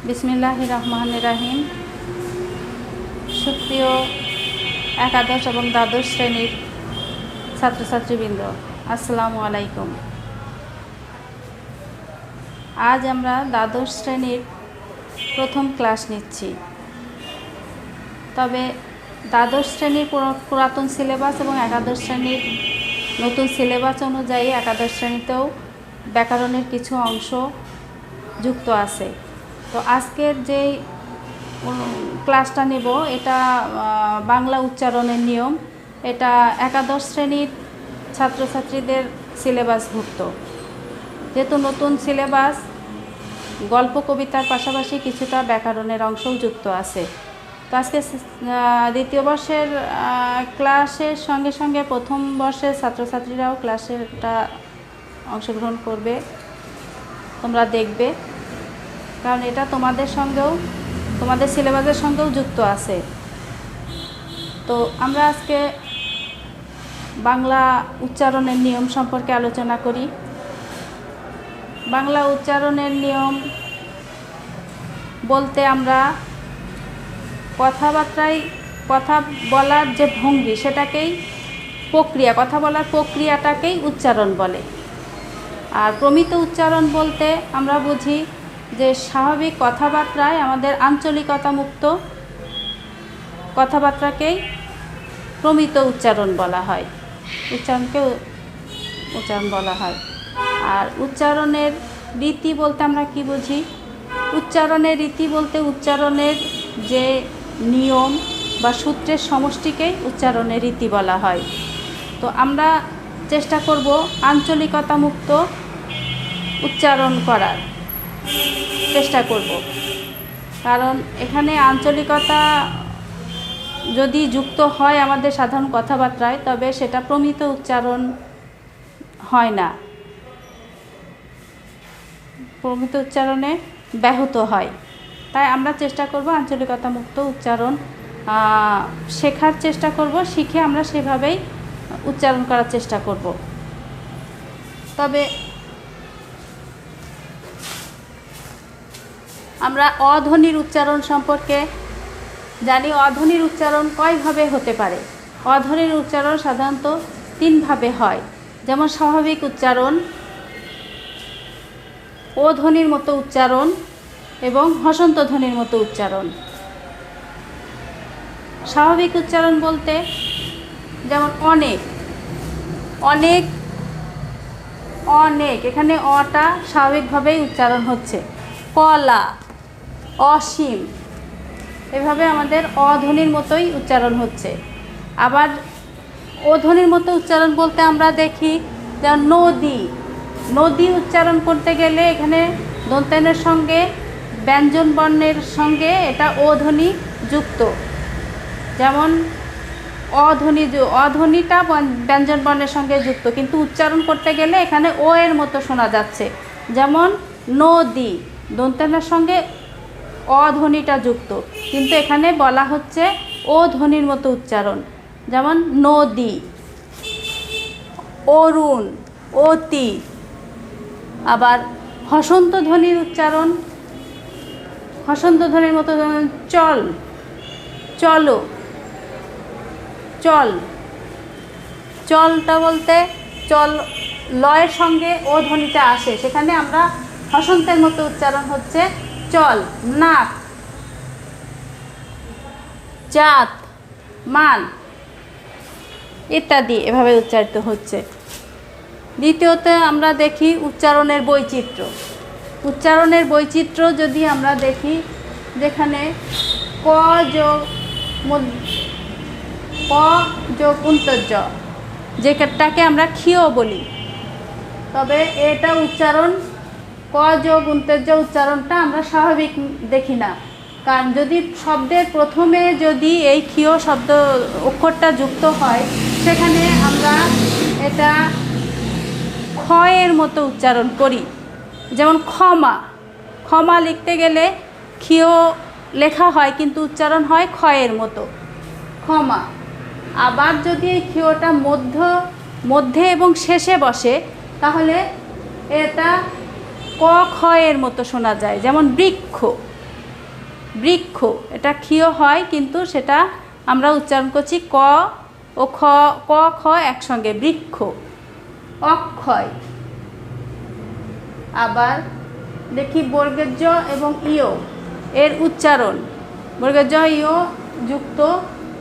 বিসমিল্লাহির রহমানির রহিম। সুপ্রিয় একাদশ এবং দ্বাদশ শ্রেণীর ছাত্রছাত্রীবৃন্দ, আসসালামু আলাইকুম। আজ আমরা দ্বাদশ শ্রেণীর প্রথম ক্লাস নিচ্ছি। তবে দ্বাদশ শ্রেণীর পুরাতন সিলেবাস এবং একাদশ শ্রেণীর নতুন সিলেবাস অনুযায়ী একাদশ শ্রেণীতেও ব্যাকরণের কিছু অংশ যুক্ত আছে। তো আজকের যেই ক্লাসটা নেব এটা বাংলা উচ্চারণের নিয়ম। এটা একাদশ শ্রেণীর ছাত্রছাত্রীদের সিলেবাসভুক্ত। যেহেতু নতুন সিলেবাস, গল্প কবিতার পাশাপাশি কিছুটা ব্যাকরণের অংশও যুক্ত আছে। তো আজকে দ্বিতীয় বর্ষের ক্লাসের সঙ্গে সঙ্গে প্রথম বর্ষের ছাত্রছাত্রীরাও ক্লাসেরটা অংশগ্রহণ করবে, তোমরা দেখবে, কারণ এটা তোমাদের সঙ্গেও, তোমাদের সিলেবাসের সঙ্গেও যুক্ত আছে। তো আমরা আজকে বাংলা উচ্চারণের নিয়ম সম্পর্কে আলোচনা করি। বাংলা উচ্চারণের নিয়ম বলতে আমরা কথা বলার যে ভঙ্গি, সেটাকেই প্রক্রিয়া, কথা বলার প্রক্রিয়াটাকেই উচ্চারণ বলে। আর প্রমিত উচ্চারণ বলতে আমরা বুঝি যে স্বাভাবিক কথাবার্তায় আমাদের আঞ্চলিকতা মুক্ত কথাবার্তাকেই প্রমিত উচ্চারণ বলা হয়, উচ্চারণ বলা হয়। আর উচ্চারণের রীতি বলতে আমরা কি বুঝি? উচ্চারণের রীতি বলতে উচ্চারণের যে নিয়ম বা সূত্রের সমষ্টিকেই উচ্চারণের রীতি বলা হয়। তো আমরা চেষ্টা করব আঞ্চলিকতা মুক্ত উচ্চারণ করার চেষ্টা করব, কারণ এখানে আঞ্চলিকতা যদি যুক্ত হয় আমাদের সাধারণ কথাবার্তায়, তবে সেটা প্রমিত উচ্চারণ হয় না, প্রমিত উচ্চারণে ব্যাহত হয়। তাই আমরা চেষ্টা করব আঞ্চলিকতা মুক্ত উচ্চারণ শেখার চেষ্টা করব, শিখে আমরা সেভাবেই উচ্চারণ করার চেষ্টা করব। তবে আমরা অধ্বনির উচ্চারণ সম্পর্কে জানি। অধ্বনির উচ্চারণ কয়ভাবে হতে পারে? অধ্বনির উচ্চারণ সাধারণত তিনভাবে হয়। যেমন স্বাভাবিক উচ্চারণ, ও ধ্বনির মতো উচ্চারণ এবং হসন্ত ধ্বনির মতো উচ্চারণ। স্বাভাবিক উচ্চারণ বলতে যেমন অনেক, অনেক, অনেক, এখানে অটা স্বাভাবিকভাবেই উচ্চারণ হচ্ছে। কলা, অসীম, এভাবে আমাদের অধ্বনির মতোই উচ্চারণ হচ্ছে। আবার ও ধ্বনির মতো উচ্চারণ বলতে আমরা দেখি যেমন নদী, নদী উচ্চারণ করতে গেলে এখানে দন্তায়নের সঙ্গে ব্যঞ্জন বর্ণের সঙ্গে এটা ও ধ্বনি যুক্ত। যেমন অধ্বনিটা ব্যঞ্জন বর্ণের সঙ্গে যুক্ত, কিন্তু উচ্চারণ করতে গেলে এখানে ও এর মতো শোনা যাচ্ছে। যেমন নদী, দন্তায়নের সঙ্গে অধ্বনিটা যুক্ত, কিন্তু এখানে বলা হচ্ছে ও ধ্বনির মতো উচ্চারণ। যেমন নদী, অরুণ, অতি। আবার হসন্ত ধ্বনির উচ্চারণ, হসন্ত ধ্বনির মতো চল, চলো, চল। চলটা বলতে চল লয়ের সঙ্গে ও ধ্বনিটা আসে, সেখানে আমরা হসন্তের মতো উচ্চারণ হচ্ছে চল। নাক, জাত, মান ইত্যাদি এভাবে উচ্চারিত হচ্ছে। দ্বিতীয়ত আমরা দেখি উচ্চারণের বৈচিত্র্য। উচ্চারণের বৈচিত্র্য যদি আমরা দেখি, যেখানে ক যোগ উন্তর্য, যেটাকে আমরা ক্ষীয় বলি, তবে এটা উচ্চারণ ক যোগ উন্তর্য উচ্চারণটা আমরা স্বাভাবিক দেখি না। কারণ যদি শব্দের প্রথমে যদি এই ক্ষীয় শব্দ অক্ষরটা যুক্ত হয়, সেখানে আমরা এটা ক্ষয়ের মতো উচ্চারণ করি। যেমন ক্ষমা, ক্ষমা লিখতে গেলে ক্ষীয় লেখা হয় কিন্তু উচ্চারণ হয় ক্ষয়ের মতো, ক্ষমা। আবার যদি এই ক্ষীয়টা মধ্যে এবং শেষে বসে, তাহলে এটা ক ক্ষয়ের মতো শোনা যায়। যেমন বৃক্ষ, বৃক্ষ, এটা ক্ষীয় হয় কিন্তু সেটা আমরা উচ্চারণ করছি ক ও খ, ক খ একসঙ্গে, বৃক্ষ। অক্ষয়। আবার দেখি বর্গের জ এবং ইয় এর উচ্চারণ, বর্গের জ ইয় যুক্ত,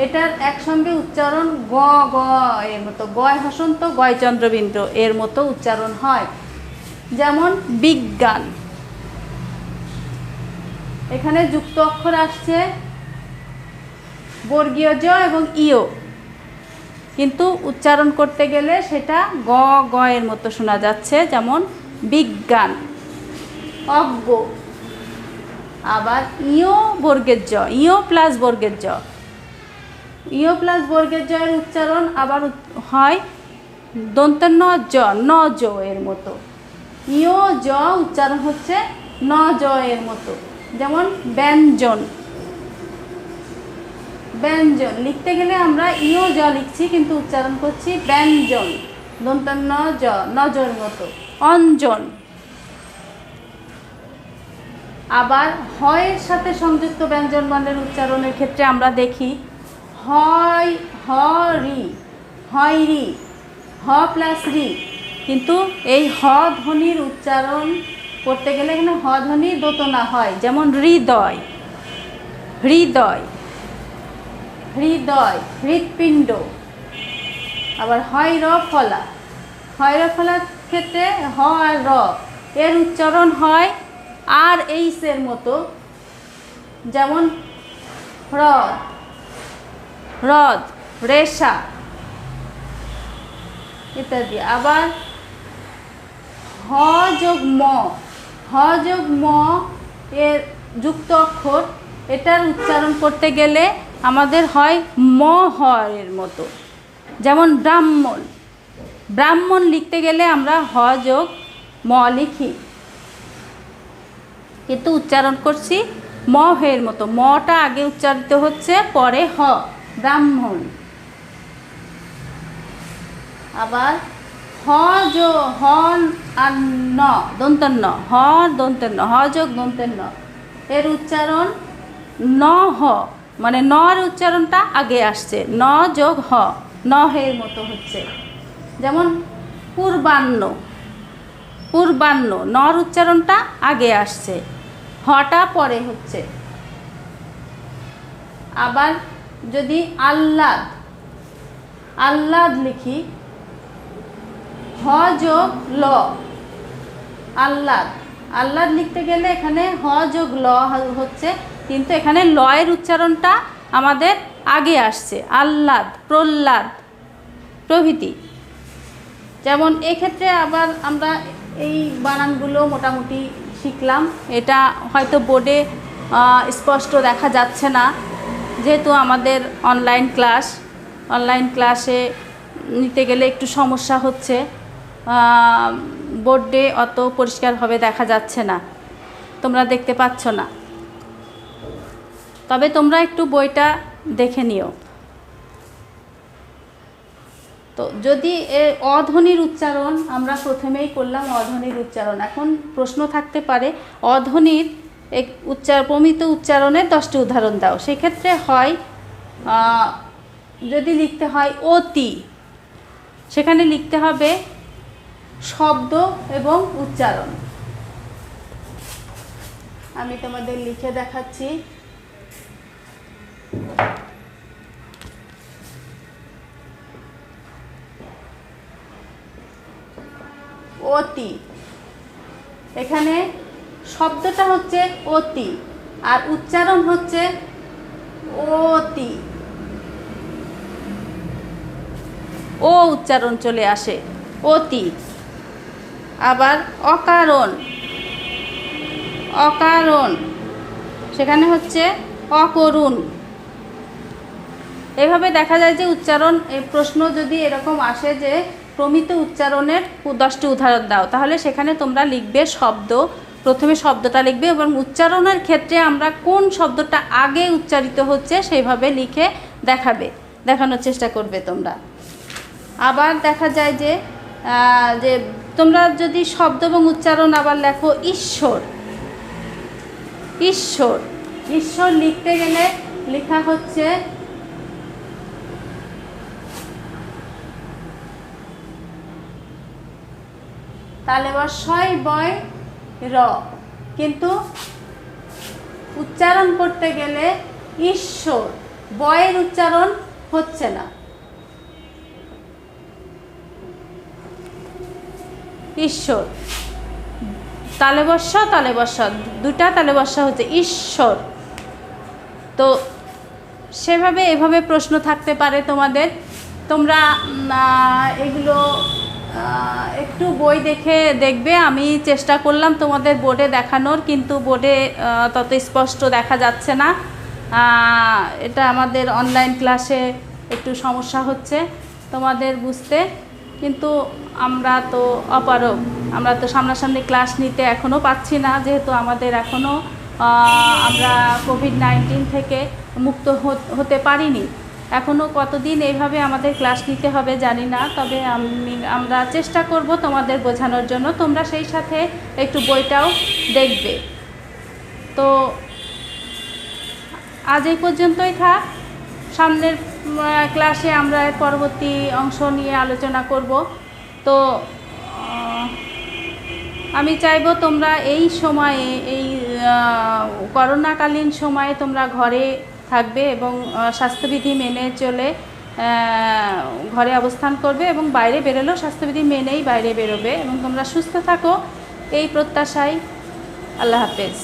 এটার একসঙ্গে উচ্চারণ গ গ এর মতো, গয় হসন্ত গয় চন্দ্রবিন্দু এর মতো উচ্চারণ হয়। যেমন বিজ্ঞান, এখানে যুক্ত অক্ষর আসছে বর্গীয় জ এবং ইয়, কিন্তু উচ্চারণ করতে গেলে সেটা গ গ এর মতো শোনা যাচ্ছে, যেমন বিজ্ঞান। অজ্ঞ। আবার ইয় বর্গের জ, ইয় প্লাস বর্গের জ, ইয় প্লাস বর্গের জ এর উচ্চারণ আবার হয় দন্তের ন জ, ন জ এর মতো। ইয় জ উচ্চারণ হচ্ছে ন জ এর মতো। যেমন ব্যঞ্জন। ব্যঞ্জন লিখতে গেলে আমরা ইয় জ লিখছি কিন্তু উচ্চারণ করছি ব্যঞ্জন, দন্তের ন জ, ন জর মতো। অঞ্জন। আবার হয়ের সাথে সংযুক্ত ব্যঞ্জন বর্ণের উচ্চারণের ক্ষেত্রে আমরা দেখি হয়, হ রি, হয় রি, হ প্লাস রি, কিন্তু এই হ ধ্বনির উচ্চারণ করতে গেলে এখানে হ ধ্বনি দোতনা হয়, যেমন হৃদয়, হৃদয়, হৃদয়, হৃৎপিণ্ড। আবার হয় র ফলা, হয় র ফলার ক্ষেত্রে হ আর র এর উচ্চারণ হয় আর এইস এর মতো, যেমন হ্রদ, হ্রদ, রেশা ইত্যাদি। আবার হ যোগ ম, হ যোগ ম এর যুক্ত অক্ষর, এটার উচ্চারণ করতে গেলে আমাদের হয় ম হ এর মতো, যেমন ব্রাহ্মণ, ব্রাহ্মণ লিখতে গেলে আমরা হ যোগ ম লিখি কিন্তু উচ্চারণ করছি ম হের মতো, মটা আগে উচ্চারিত হচ্ছে পরে হ, ব্রাহ্মণ। আবার হ যো হ আর ন, দন্তের ন, হ দন্তের ন, হ যোগ দন্তের ন এর উচ্চারণ ন হ, মানে নর উচ্চারণটা আগে আসছে, ন যোগ হ, ন হের মতো হচ্ছে। যেমন পূর্বাহ্ন, পূর্বাহ্ন নর উচ্চারণটা আগে আসছে, হটা পরে হচ্ছে। আবার যদি আহ্লাদ, আহ্লাদ লিখি হ যোগ ল, আহ্লাদ, আহ্লাদ লিখতে গেলে এখানে হ যোগ ল হচ্ছে, কিন্তু এখানে ল এর উচ্চারণটা আমাদের আগে আসছে, আহ্লাদ, প্রহ্লাদ প্রভৃতি। যেমন এক্ষেত্রে আবার আমরা এই বানানগুলো মোটামুটি শিখলাম, এটা হয়তো বোর্ডে স্পষ্ট দেখা যাচ্ছে না যেহেতু আমাদের অনলাইন ক্লাস, অনলাইন ক্লাসে নিতে গেলে একটু সমস্যা হচ্ছে, বোর্ডে অত পরিষ্কারভাবে দেখা যাচ্ছে না, তোমরা দেখতে পাচ্ছ না, তবে তোমরা একটু বইটা দেখে নিও। তো যদি অধ্বনির উচ্চারণ আমরা প্রথমেই করলাম, অধ্বনির উচ্চারণ, এখন প্রশ্ন থাকতে পারে অধ্বনির প্রমিত উচ্চারণের 10টি উদাহরণ দাও। সেক্ষেত্রে হয় যদি লিখতে হয় অতি, সেখানে লিখতে হবে শব্দ এবং উচ্চারণ। আমি তোমাদের লিখে দেখাচ্ছি। অতি, এখানে শব্দটা হচ্ছে অতি আর উচ্চারণ হচ্ছে অতি, ও উচ্চারণ চলে আসে, অতি। আবার অকারণ, অকারণ সেখানে হচ্ছে অকরুণ। এভাবে দেখা যায় যে উচ্চারণ, এই প্রশ্ন যদি এরকম আসে যে প্রমিত উচ্চারণের 10টি উদাহরণ দাও, তাহলে সেখানে তোমরা লিখবে শব্দ, প্রথমে শব্দটা লিখবে এবং উচ্চারণের ক্ষেত্রে আমরা কোন শব্দটা আগে উচ্চারিত হচ্ছে সেইভাবে লিখে দেখানোর চেষ্টা করবে তোমরা। আবার দেখা যায় যে তোমরা যদি শব্দ এবং উচ্চারণ আবার লেখো ঈশ্বর, ঈশ্বর, ঈশ্বর লিখতে গেলে লেখা হচ্ছে তালেবস্যয় বয় র, কিন্তু উচ্চারণ করতে গেলে ঈশ্বর, বয়ের উচ্চারণ হচ্ছে না। ঈশ্বর তালেবস্য দুটা তালেবস্য হচ্ছে ঈশ্বর। তো সেভাবে এভাবে প্রশ্ন থাকতে পারে তোমাদের। তোমরা এগুলো একটু বই দেখবে। আমি চেষ্টা করলাম তোমাদের বোর্ডে দেখানোর, কিন্তু বোর্ডে তত স্পষ্ট দেখা যাচ্ছে না। এটা আমাদের অনলাইন ক্লাসে একটু সমস্যা হচ্ছে তোমাদের বুঝতে, কিন্তু আমরা তো অপারগ, আমরা তো সামনাসামনি ক্লাস নিতে এখনও পাচ্ছি না, যেহেতু আমাদের এখনও আমরা কোভিড-19 থেকে মুক্ত হতে পারিনি। এখনও কতদিন এইভাবে আমাদের ক্লাস নিতে হবে জানি না, তবে আমরা চেষ্টা করব তোমাদের বোঝানোর জন্য। তোমরা সেই সাথে একটু বইটাও দেখবে। তো আজ এই পর্যন্তই থাক। সামনের ক্লাসে আমরা পরবর্তী অংশ নিয়ে আলোচনা করব। তো আমি চাইবো তোমরা এই সময়ে, এই করোনাকালীন সময়ে তোমরা ঘরে থাকবে এবং স্বাস্থ্যবিধি মেনে চলে ঘরে অবস্থান করবে, এবং বাইরে বেরোলেও স্বাস্থ্যবিধি মেনেই বাইরে বেরোবে, এবং তোমরা সুস্থ থাকো এই প্রত্যাশায়। আল্লাহ হাফেজ।